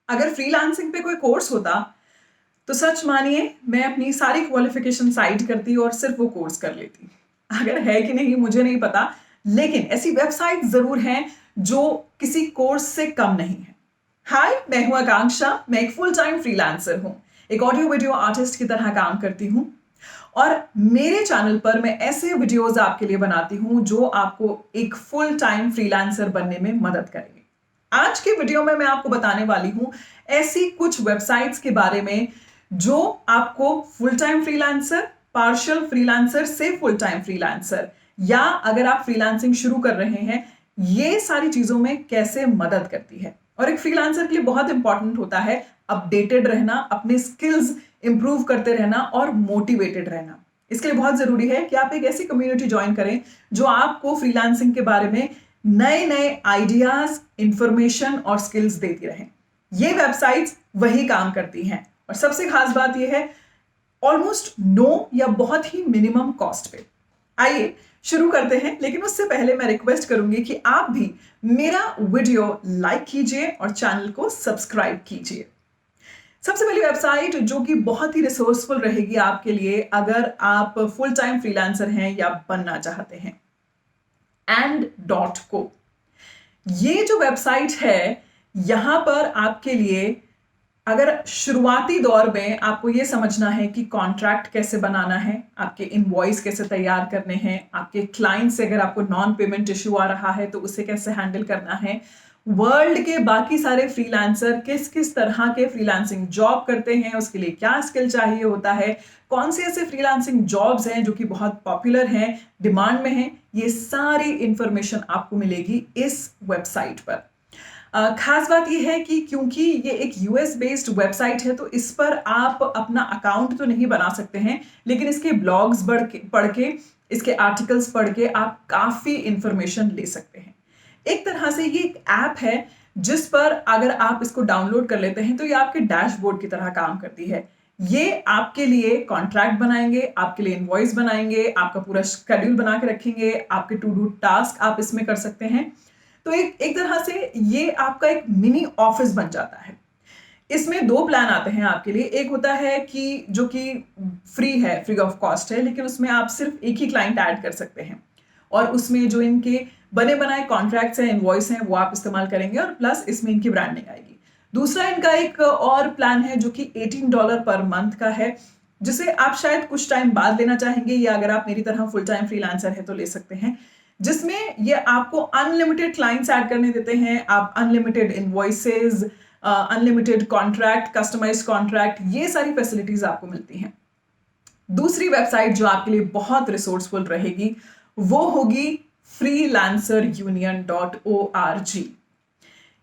अगर फ्रीलांसिंग पे कोई कोर्स होता तो सच मानिए मैं अपनी सारी क्वालिफिकेशन साइड करती और सिर्फ वो कोर्स कर लेती। अगर है कि नहीं मुझे नहीं पता, लेकिन ऐसी वेबसाइट जरूर हैं जो किसी कोर्स से कम नहीं है। हाय, मैं हूं आकांक्षा। मैं एक फुल टाइम फ्रीलांसर हूं, एक ऑडियो वीडियो आर्टिस्ट की तरह काम करती हूं और मेरे चैनल पर मैं ऐसे वीडियोस आपके लिए बनाती हूं जो आपको एक फुल टाइम फ्रीलांसर बनने में मदद करेंगे। आज के वीडियो में मैं आपको बताने वाली हूं ऐसी कुछ वेबसाइट्स के बारे में जो आपको full time freelancer, partial freelancer से फुल टाइम फ्रीलांसर, या अगर आप फ्रीलांसिंग शुरू कर रहे हैं, ये सारी चीजों में कैसे मदद करती है। और एक फ्रीलांसर के लिए बहुत इंपॉर्टेंट होता है अपडेटेड रहना, अपने स्किल्स इंप्रूव करते रहना और मोटिवेटेड रहना। इसके लिए बहुत जरूरी है कि आप एक ऐसी कम्युनिटी ज्वाइन करें जो आपको फ्रीलांसिंग के बारे में नए नए आइडियाज, इंफॉर्मेशन और स्किल्स देती रहें। ये वेबसाइट्स वही काम करती हैं और सबसे खास बात यह है ऑलमोस्ट नो या बहुत ही मिनिमम कॉस्ट पे। आइए शुरू करते हैं, लेकिन उससे पहले मैं रिक्वेस्ट करूंगी कि आप भी मेरा वीडियो लाइक कीजिए और चैनल को सब्सक्राइब कीजिए। सबसे पहली वेबसाइट जो कि बहुत ही रिसोर्सफुल रहेगी आपके लिए अगर आप फुल टाइम फ्रीलांसर हैं या बनना चाहते हैं, and.co। ये जो वेबसाइट है, यहां पर आपके लिए अगर शुरुआती दौर में आपको ये समझना है कि कॉन्ट्रैक्ट कैसे बनाना है, आपके इनवॉइस कैसे तैयार करने हैं, आपके क्लाइंट से अगर आपको नॉन पेमेंट इश्यू आ रहा है तो उसे कैसे हैंडल करना है, वर्ल्ड के बाकी सारे फ्रीलांसर किस किस तरह के फ्रीलांसिंग जॉब करते हैं, उसके लिए क्या स्किल चाहिए होता है, कौन से ऐसे फ्रीलांसिंग जॉब्स हैं जो कि बहुत पॉपुलर हैं, डिमांड में हैं, ये सारी इंफॉर्मेशन आपको मिलेगी इस वेबसाइट पर। खास बात यह है कि क्योंकि ये एक यूएस बेस्ड वेबसाइट है तो इस पर आप अपना अकाउंट तो नहीं बना सकते हैं, लेकिन इसके ब्लॉग्स पढ़ के, इसके आर्टिकल्स पढ़ के आप काफी इंफॉर्मेशन ले सकते हैं। एक तरह से ये एक ऐप है जिस पर अगर आप इसको डाउनलोड कर लेते हैं तो ये आपके डैशबोर्ड की तरह काम करती है। ये आपके लिए कॉन्ट्रैक्ट बनाएंगे, आपके लिए इनवॉइस बनाएंगे, आपका पूरा शेड्यूल बना के रखेंगे, आपके टू डू टास्क आप इसमें कर सकते हैं। तो एक तरह से ये आपका एक मिनी ऑफिस बन जाता है। इसमें दो प्लान आते हैं आपके लिए। एक होता है कि जो कि फ्री है, फ्री ऑफ कॉस्ट है, लेकिन उसमें आप सिर्फ एक ही क्लाइंट ऐड कर सकते हैं और उसमें जो इनके बने बनाए कॉन्ट्रैक्ट्स हैं, इनवॉइस हैं, वो आप इस्तेमाल करेंगे और प्लस इसमें इनकी ब्रांडिंग आएगी। दूसरा इनका एक और प्लान है जो कि $18 पर मंथ का है, जिसे आप शायद कुछ टाइम बाद लेना चाहेंगे, या अगर आप मेरी तरह फुल टाइम फ्रीलांसर है तो ले सकते हैं, जिसमें ये आपको अनलिमिटेड क्लाइंट्स ऐड करने देते हैं, आप unlimited invoices, unlimited contract, customise contract, ये सारी फैसिलिटीज आपको मिलती हैं। दूसरी वेबसाइट जो आपके लिए बहुत रिसोर्सफुल रहेगी वो होगी freelancerunion.org।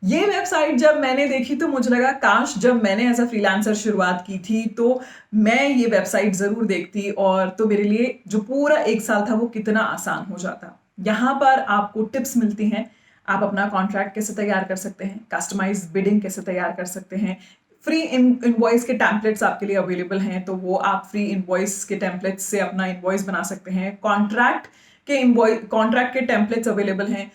ये वेबसाइट जब मैंने देखी तो मुझे लगा काश जब मैंने एज अ फ्रीलांसर शुरुआत की थी तो मैं ये वेबसाइट जरूर देखती, और तो मेरे लिए जो पूरा एक साल था वो कितना आसान हो जाता। यहाँ पर आपको टिप्स मिलती हैं, आप अपना कॉन्ट्रैक्ट कैसे तैयार कर सकते हैं, कस्टमाइज बिडिंग कैसे तैयार कर सकते हैं, फ्री इनवॉइस के टेम्पलेट्स आपके लिए अवेलेबल हैं तो वो आप फ्री इनवॉइस के टेम्पलेट्स से अपना इनवॉइस बना सकते हैं। कॉन्ट्रैक्ट के टेम्पलेट्स अवेलेबल हैं,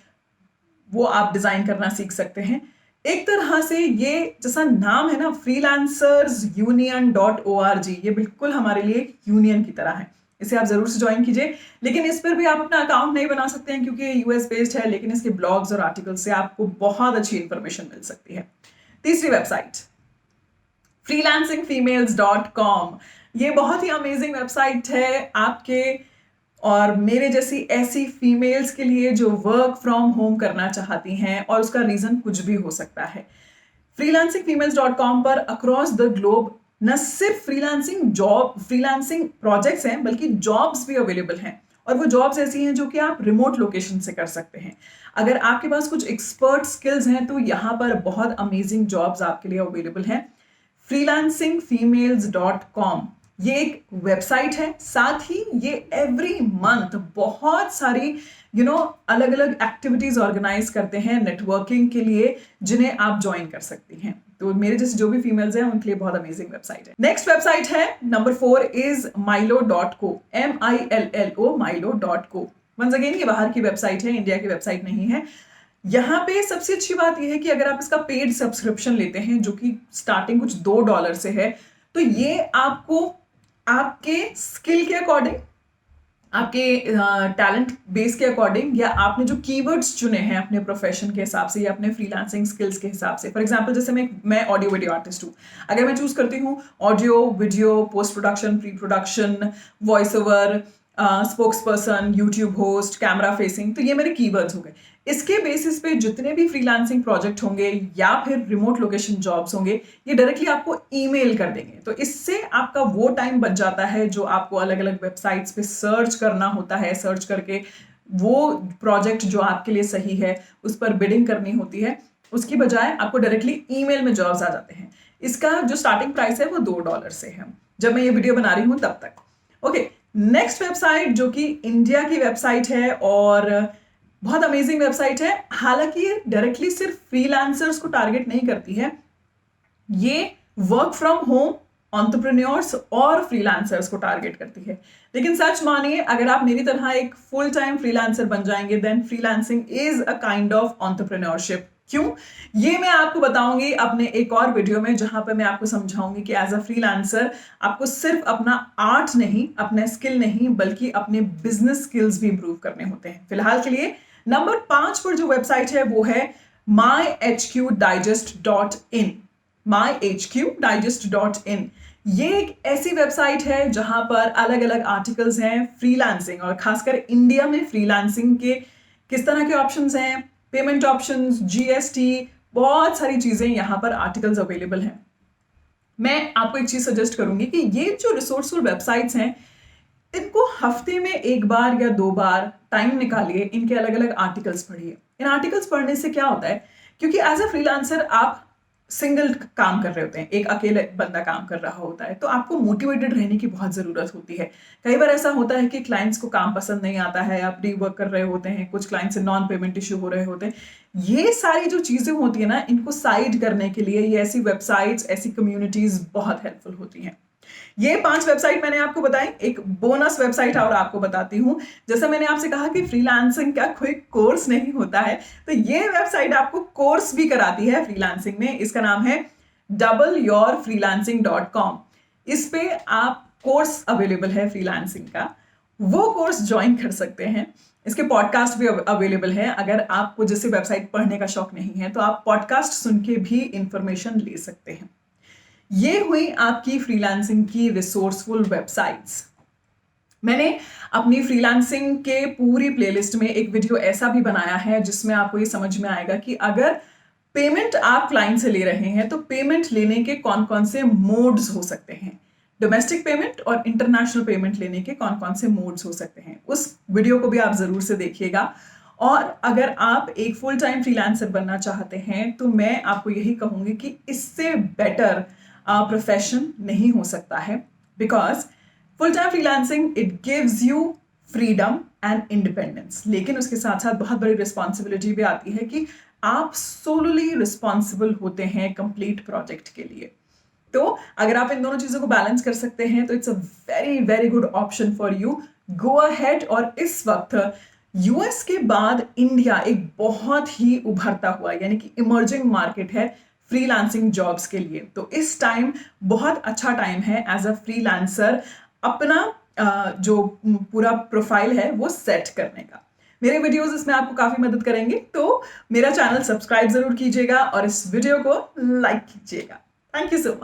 वो आप डिजाइन करना सीख सकते हैं। एक तरह से ये जैसा नाम है ना, freelancersunion.org, ये बिल्कुल हमारे लिए यूनियन की तरह है। इसे आप जरूर से ज्वाइन कीजिए, लेकिन इस पर भी आप अपना अकाउंट नहीं बना सकते हैं क्योंकि ये यूएस बेस्ड है, लेकिन इसके ब्लॉग्स और आर्टिकल्स से आपको बहुत अच्छी इंफॉर्मेशन मिल सकती है। तीसरी वेबसाइट freelancingfemales.com। ये बहुत ही अमेजिंग वेबसाइट है आपके और मेरे जैसी ऐसी फीमेल्स के लिए जो वर्क फ्रॉम होम करना चाहती हैं, और उसका रीजन कुछ भी हो सकता है। freelancingfemales.com पर अक्रॉस द ग्लोब न सिर्फ फ्रीलांसिंग प्रोजेक्ट्स हैं बल्कि जॉब्स भी अवेलेबल हैं, और वो जॉब्स ऐसी हैं जो कि आप रिमोट लोकेशन से कर सकते हैं। अगर आपके पास कुछ एक्सपर्ट स्किल्स हैं तो यहाँ पर बहुत अमेजिंग जॉब्स आपके लिए अवेलेबल हैं। freelancingfemales.com ये एक वेबसाइट है, साथ ही ये एवरी मंथ बहुत सारी अलग अलग एक्टिविटीज ऑर्गेनाइज करते हैं नेटवर्किंग के लिए, जिन्हें आप ज्वाइन कर सकती हैं। तो मेरे जैसे जो भी फीमेल्स हैं उनके लिए बहुत अमेजिंग वेबसाइट है। नेक्स्ट वेबसाइट है number 4 is Milo.co, MILLO Milo.co। Once again ये बाहर की वेबसाइट है, इंडिया की वेबसाइट नहीं है। यहाँ पे सबसे अच्छी बात यह है कि अगर आप इसका पेड सब्सक्रिप्शन लेते हैं जो कि स्टार्टिंग कुछ $2 से है, तो ये आपको आपके स्किल के अकॉर्डिंग, आपके टैलेंट बेस के अकॉर्डिंग, या आपने जो कीवर्ड्स चुने हैं अपने प्रोफेशन के हिसाब से या अपने फ्रीलांसिंग स्किल्स के हिसाब से। फॉर एग्जांपल जैसे मैं ऑडियो वीडियो आर्टिस्ट हूँ, अगर मैं चूज करती हूँ audio video, post production, pre production, voice over, spokes person, YouTube host, camera facing, तो ये मेरे कीवर्ड्स हो गए। इसके बेसिस पे जितने भी फ्रीलांसिंग प्रोजेक्ट होंगे या फिर रिमोट लोकेशन जॉब्स होंगे, ये डायरेक्टली आपको ईमेल कर देंगे। तो इससे आपका वो टाइम बच जाता है जो आपको अलग अलग वेबसाइट्स पे सर्च करना होता है, सर्च करके वो प्रोजेक्ट जो आपके लिए सही है उस पर बिडिंग करनी होती है। उसकी बजाय आपको डायरेक्टली ईमेल में जॉब्स आ जाते हैं। इसका जो स्टार्टिंग प्राइस है वो $2 से है जब मैं ये वीडियो बना रही हूँ तब तक। ओके, नेक्स्ट वेबसाइट जो कि इंडिया की वेबसाइट है और बहुत अमेजिंग वेबसाइट है। हालांकि ये डायरेक्टली सिर्फ फ्रीलांसर्स को टारगेट नहीं करती है, ये वर्क फ्रॉम होम एंटरप्रेन्योर्स और फ्रीलांसर्स को टारगेट करती है। लेकिन सच मानिए, अगर आप मेरी तरह एक फुल टाइम फ्रीलांसर बन जाएंगे then freelancing is a kind of entrepreneurship. क्यों, ये मैं आपको बताऊंगी अपने एक और वीडियो में, जहां पर मैं आपको समझाऊंगी कि एज अ फ्रीलांसर आपको सिर्फ अपना आर्ट नहीं, अपना स्किल नहीं, बल्कि अपने बिजनेस स्किल्स भी इंप्रूव करने होते हैं। फिलहाल के लिए नंबर 5 पर जो वेबसाइट है वो है myhqdigest.in। myhqdigest.in ये एक ऐसी वेबसाइट है जहां पर अलग अलग आर्टिकल्स हैं फ्रीलांसिंग, और खासकर इंडिया में फ्रीलांसिंग के किस तरह के ऑप्शंस हैं, पेमेंट ऑप्शंस, जीएसटी, बहुत सारी चीजें यहां पर आर्टिकल्स अवेलेबल हैं। मैं आपको एक चीज सजेस्ट करूंगी कि ये जो रिसोर्सफुल वेबसाइट्स हैं, इनको हफ्ते में एक बार या 2 बार टाइम निकालिए, इनके अलग अलग आर्टिकल्स पढ़िए। इन आर्टिकल्स पढ़ने से क्या होता है, क्योंकि एज अ फ्रीलांसर आप सिंगल काम कर रहे होते हैं, एक अकेले बंदा काम कर रहा होता है, तो आपको मोटिवेटेड रहने की बहुत जरूरत होती है। कई बार ऐसा होता है कि क्लाइंट्स को काम पसंद नहीं आता है, आप री वर्क कर रहे होते हैं, कुछ क्लाइंट से नॉन पेमेंट इश्यू हो रहे होते हैं। ये सारी जो चीजें होती है ना, इनको साइड करने के लिए ये ऐसी वेबसाइट्स, ऐसी कम्युनिटीज बहुत हेल्पफुल होती हैं। ये 5 वेबसाइट मैंने आपको बताई। एक बोनस वेबसाइट और आपको बताती हूं। जैसा मैंने आपसे कहा कि फ्रीलांसिंग का कोई कोर्स नहीं होता है, तो ये वेबसाइट आपको कोर्स भी कराती है फ्रीलांसिंग में। इसका नाम है doubleyourfreelancing.com। इस पे आप कोर्स अवेलेबल है फ्रीलांसिंग का, वो कोर्स ज्वाइन कर सकते हैं। इसके पॉडकास्ट भी अवेलेबल है। अगर आपको जैसे वेबसाइट पढ़ने का शौक नहीं है तो आप पॉडकास्ट सुन के भी इंफॉर्मेशन ले सकते हैं। ये हुई आपकी फ्रीलांसिंग की रिसोर्सफुल वेबसाइट्स। मैंने अपनी फ्रीलांसिंग के पूरी प्लेलिस्ट में एक वीडियो ऐसा भी बनाया है जिसमें आपको ये समझ में आएगा कि अगर पेमेंट आप क्लाइंट से ले रहे हैं तो पेमेंट लेने के कौन कौन से मोड्स हो सकते हैं, डोमेस्टिक पेमेंट और इंटरनेशनल पेमेंट लेने के कौन कौन से मोड्स हो सकते हैं। उस वीडियो को भी आप जरूर से देखिएगा। और अगर आप एक फुल टाइम फ्रीलांसर बनना चाहते हैं तो मैं आपको यही कहूंगी कि इससे बेटर प्रोफेशन नहीं हो सकता है, because full time freelancing it gives you freedom and independence, लेकिन उसके साथ साथ बहुत बड़ी रिस्पॉन्सिबिलिटी भी आती है कि आप सोलोली रिस्पॉन्सिबल होते हैं कंप्लीट प्रोजेक्ट के लिए। तो अगर आप इन दोनों चीजों को बैलेंस कर सकते हैं तो it's a very very good option for you, go ahead. और इस वक्त यूएस के बाद इंडिया एक बहुत ही उभरता हुआ यानी कि इमर्जिंग मार्केट है फ्रीलांसिंग जॉब्स के लिए। तो इस टाइम बहुत अच्छा टाइम है एज अ फ्रीलांसर अपना जो पूरा प्रोफाइल है वो सेट करने का। मेरे वीडियोस इसमें आपको काफी मदद करेंगे, तो मेरा चैनल सब्सक्राइब जरूर कीजिएगा और इस वीडियो को लाइक कीजिएगा। Thank you so much.